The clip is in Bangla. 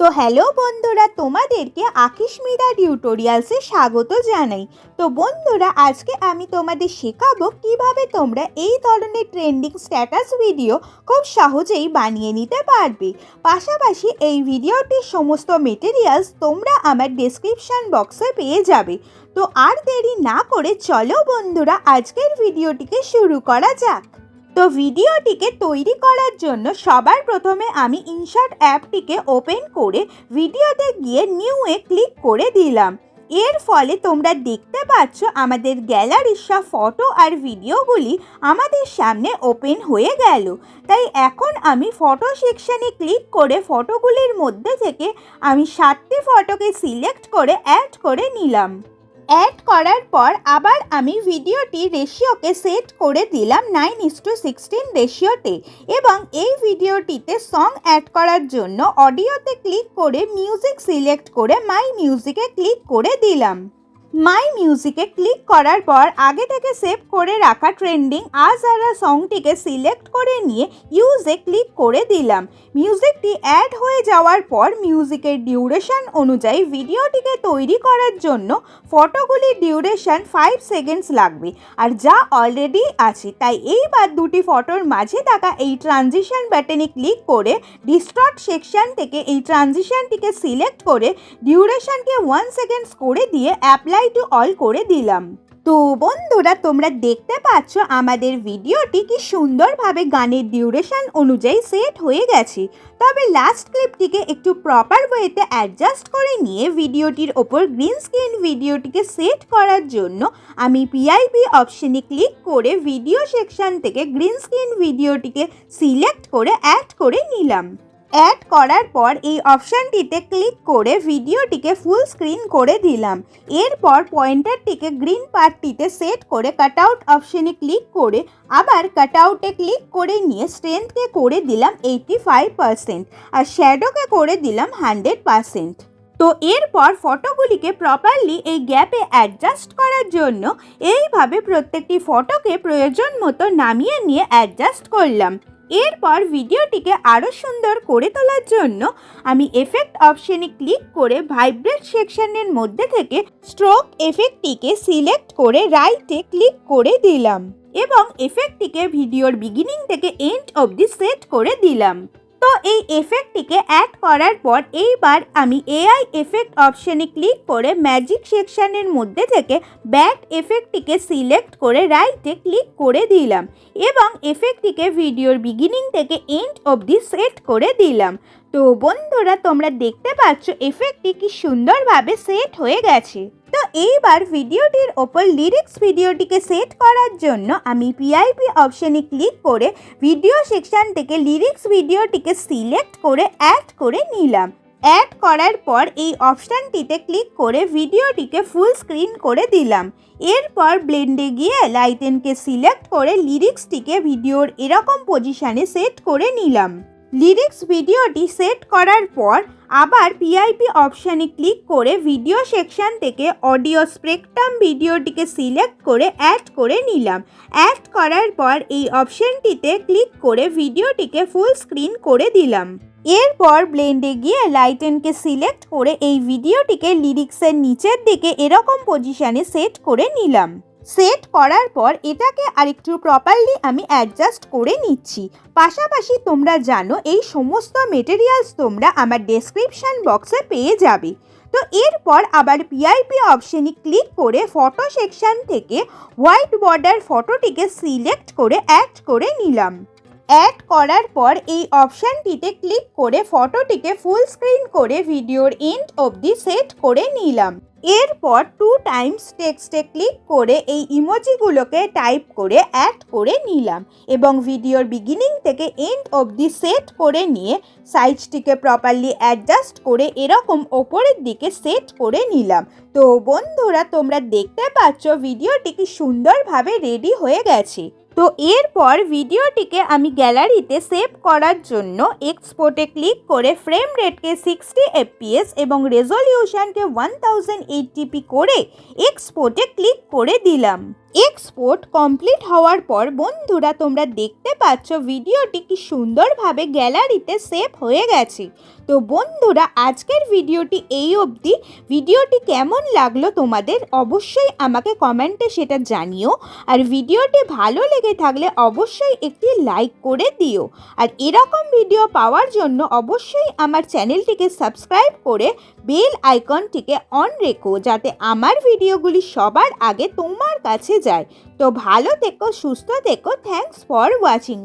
তো হ্যালো বন্ধুরা, তোমাদেরকে আকিশমিদা টিউটোরিয়ালসে স্বাগত জানাই। তো বন্ধুরা, আজকে আমি তোমাদের শেখাবো কিভাবে তোমরা এই ধরনের ট্রেন্ডিং স্ট্যাটাস ভিডিও খুব সহজেই বানিয়ে নিতে পারবে। পাশাপাশি এই ভিডিওটির সমস্ত মেটেরিয়ালস তোমরা আমার ডেসক্রিপশন বক্সে পেয়ে যাবে। তো আর দেরি না করে চলো বন্ধুরা, আজকের ভিডিওটিকে শুরু করা যাক। তো ভিডিওটিকে তৈরি করার জন্য সবার প্রথমে আমি ইনশর্ট অ্যাপটিকে ওপেন করে ভিডিওতে গিয়ে নিউয়ে ক্লিক করে দিলাম। এর ফলে তোমরা দেখতে পাচ্ছ আমাদের গ্যালারির সব ফটো আর ভিডিওগুলি আমাদের সামনে ওপেন হয়ে গেল। তাই এখন আমি ফটো সেকশানে ক্লিক করে ফটোগুলির মধ্যে থেকে আমি 7টি ফটোকে সিলেক্ট করে অ্যাড করে নিলাম। অ্যাড করার পর আবার আমি ভিডিওটি রেশিওকে সেট করে দিলাম 9:16 রেশিওতে, এবং এই ভিডিওটিতে সং অ্যাড করার জন্য অডিওতে ক্লিক করে মিউজিক সিলেক্ট করে মাই মিউজিকে ক্লিক করে দিলাম। মাই মিউজিকে ক্লিক করার পর আগে থেকে সেভ করে রাখা ট্রেন্ডিং আজারা সংটিকে সিলেক্ট করে নিয়ে ইউজে ক্লিক করে দিলাম। মিউজিকটি অ্যাড হয়ে যাওয়ার পর মিউজিকের ডিউরেশন অনুযায়ী ভিডিওটিকে তৈরি করার জন্য ফটোগুলির ডিউরেশন 5 সেকেন্ডস লাগবে, আর যা অলরেডি আছে। তাই এইবার দুটি ফটোর মাঝে থাকা এই ট্রানজিশন বাটনে ক্লিক করে ডিস্টর্ট সেকশন থেকে এই ট্রানজিশনটিকে সিলেক্ট করে ডিউরেশনকে 1 সেকেন্ডস করে দিয়ে অ্যাপ্লাই টু অল করে দিলাম। তো বন্ধুরা, তোমরা দেখতে পাচ্ছ আমাদের ভিডিওটি কি সুন্দরভাবে গানের ডিউরেশন অনুযায়ী সেট হয়ে গেছে। তবে লাস্ট ক্লিপটিকে একটু প্রপার ওয়েতে অ্যাডজাস্ট করে নিয়ে ভিডিওটির ওপর গ্রিন স্ক্রিন ভিডিওটিকে সেট করার জন্য আমি পিআইপি অপশনে ক্লিক করে ভিডিও সেকশন থেকে গ্রিন স্ক্রিন ভিডিওটিকে সিলেক্ট করে অ্যাড করে নিলাম। অ্যাড করার পর এই অপশানটিতে ক্লিক করে ভিডিওটিকে ফুল স্ক্রিন করে দিলাম। এরপর পয়েন্টারটিকে গ্রিন পার্টটিতে সেট করে কাটআউট অপশানে ক্লিক করে আবার কাটআউটে ক্লিক করে নিয়ে স্ট্রেংথকে করে দিলাম 85% আর শ্যাডোকে করে দিলাম 100%। তো এরপর ফটোগুলিকে প্রপারলি এই গ্যাপে অ্যাডজাস্ট করার জন্য এইভাবে প্রত্যেকটি ফটোকে প্রয়োজন মতো নামিয়ে নিয়ে অ্যাডজাস্ট করলাম। এরপর ভিডিওটিকে আরও সুন্দর করে তোলার জন্য আমি এফেক্ট অপশনে ক্লিক করে ভাইব্রেট সেকশনের মধ্যে থেকে স্ট্রোক এফেক্টটিকে সিলেক্ট করে রাইটে ক্লিক করে দিলাম, এবং এফেক্টটিকে ভিডিওর বিগিনিং থেকে এন্ড অবধি সেট করে দিলাম। তো এই এফেক্টটিকে অ্যাড করার পর এইবার আমি এআই এফেক্ট অপশনে ক্লিক করে ম্যাজিক সেকশনের মধ্যে থেকে ব্যাট এফেক্টটিকে সিলেক্ট করে রাইটে ক্লিক করে দিলাম, এবং এফেক্টটিকে ভিডিওর বিগিনিং থেকে এন্ড অবধি সেট করে দিলাম। তো বন্ধুরা, তোমরা দেখতে পাচ্ছ এফেক্টটি কি সুন্দরভাবে সেট হয়ে গেছে। তো এইবার ভিডিওটির ওপর লিরিক্স ভিডিওটিকে সেট করার জন্য আমি পিআইপি অপশনে ক্লিক করে ভিডিও সেকশন থেকে লিরিক্স ভিডিওটিকে সিলেক্ট করে অ্যাড করে নিলাম। অ্যাড করার পর এই অপশানটিতে ক্লিক করে ভিডিওটিকে ফুল স্ক্রিন করে দিলাম। এরপর ব্লেন্ডে গিয়ে লাইটেনকে সিলেক্ট করে লিরিক্সটিকে ভিডিওর এরকম পজিশানে সেট করে নিলাম। লিরিক্স ভিডিওটি সেট করার পর আবার পিআইপি অপশানে ক্লিক করে ভিডিও সেকশন থেকে অডিও স্পেকট্রাম ভিডিওটিকে সিলেক্ট করে অ্যাড করে নিলাম। অ্যাড করার পর এই অপশানটিতে ক্লিক করে ভিডিওটিকে ফুল স্ক্রিন করে দিলাম। এরপর ব্লেন্ডে গিয়ে লাইটেনকে সিলেক্ট করে এই ভিডিওটিকে লিরিক্সের নিচের দিকে এরকম পজিশানে সেট করে নিলাম। সেট করার পর এটাকে আরেকটু প্রপারলি আমি অ্যাডজাস্ট করে নিচ্ছি। পাশাপাশি তোমরা জানো এই সমস্ত মেটেরিয়ালস তোমরা আমার ডেসক্রিপশন বক্সে পেয়ে যাবে। তো এরপর আবার পিআইপি অপশনে ক্লিক করে ফটো সেকশন থেকে হোয়াইট বর্ডার ফটোটিকে সিলেক্ট করে অ্যাড করে নিলাম। অ্যাড করার পর এই অপশানটিতে ক্লিক করে ফটোটিকে ফুল স্ক্রিন করে ভিডিওর এন্ড অবধি সেট করে নিলাম। এরপর 2 টাইমস টেক্সটে ক্লিক করে এই ইমোজিগুলোকে টাইপ করে অ্যাড করে নিলাম, এবং ভিডিওর বিগিনিং থেকে এন্ড অবধি সেট করে নিয়ে সাইজটিকে প্রপারলি অ্যাডজাস্ট করে এরকম ওপরের দিকে সেট করে নিলাম। তো বন্ধুরা, তোমরা দেখতে পাচ্ছ ভিডিওটি কি সুন্দরভাবে রেডি হয়ে গেছে। তো এরপর ভিডিওটিকে আমি গ্যালারিতে সেভ করার জন্য এক্সপোর্টে ক্লিক করে ফ্রেম রেটকে 60 fps এবং রেজলিউশনকে 1080p করে এক্সপোর্টে ক্লিক করে দিলাম। এক্সপোর্ট কমপ্লিট হওয়ার পর বন্ধুরা তোমরা দেখতে পাচ্ছ ভিডিওটি কি সুন্দরভাবে গ্যালারিতে সেভ হয়ে গেছে। তো বন্ধুরা আজকের ভিডিওটি এই অবধি। ভিডিওটি কেমন লাগলো তোমাদের অবশ্যই আমাকে কমেন্টে সেটা জানিও। আর ভিডিওটি ভালো লেগে থাকলে অবশ্যই একটি লাইক করে দিও। আর এরকম ভিডিও পাওয়ার জন্য অবশ্যই আমার চ্যানেলটিকে সাবস্ক্রাইব করে বেল আইকনটিকে অন রেখো, যাতে আমার ভিডিওগুলি সবার আগে তোমার কাছে যায়। তো ভালো থেকো, সুস্থ থেকো। Thanks for watching.